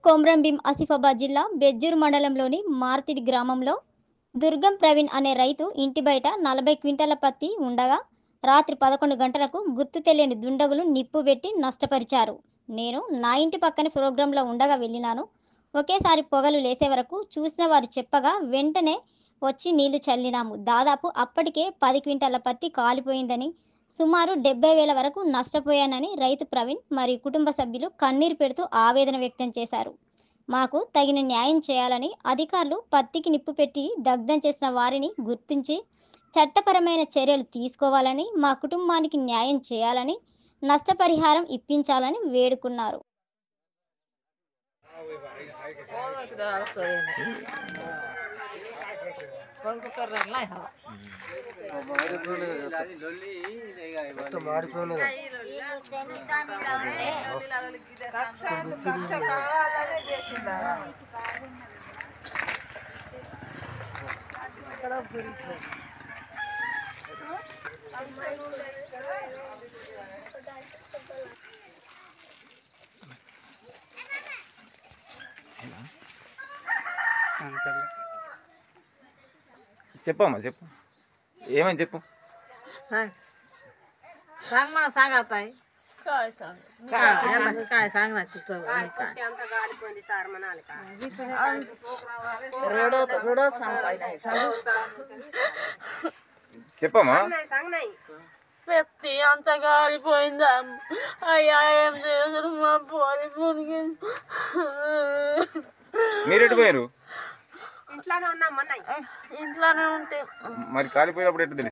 కొమ్రంభీం ఆసిఫాబాద్ జిల్లా బెజ్జూర్ మండలంలోని మార్తిడి గ్రామంలో దుర్గం ప్రవీణ్ అనే రైతు ఇంటి బయట 40 క్వింటాల పత్తి ఉండగా రాత్రి 11 గంటలకు గుర్తు తెలియని దుండగులు నిప్పు పెట్టి నష్టపరిచారు. నేను నా ఇంటి పక్కనే ప్రోగ్రాంలో ఉండగా వెళ్ళినాను. ఒకేసారి పొగలు లేసే వరకు చూసిన వారు చెప్పగా వెంటనే వచ్చి నీళ్లు చల్లినాము. దాదాపు అప్పటికే 10 క్వింటాల పత్తి కాలిపోయిందని, సుమారు 70,000 వరకు నష్టపోయానని రైతు ప్రవీణ్ మరియు కుటుంబ సభ్యులు కన్నీరు పెడుతూ ఆవేదన వ్యక్తం చేశారు. మాకు తగిన న్యాయం చేయాలని, అధికారులు పత్తికి నిప్పు పెట్టి దగ్ధం చేసిన వారిని గుర్తించి చట్టపరమైన చర్యలు తీసుకోవాలని, మా కుటుంబానికి న్యాయం చేయాలని, నష్టపరిహారం ఇప్పించాలని వేడుకున్నారు. చెప్పమ్మా, చెప్పు, ఏమని చెప్పు. सांग मला सांग आता काय सांग काय सांग ना तिथं रडो सांगताय नाही చెప్పమ్మా. పెత్తి అంత కాలిపోయిందా అయ్యా, ఏం చేసారు మా పోలి పునికి. మీరు ఎటు పోయారు? ఇంట్లోనే ఉంటే మరి కాలిపోయినప్పుడు ఎటు తెలుసు?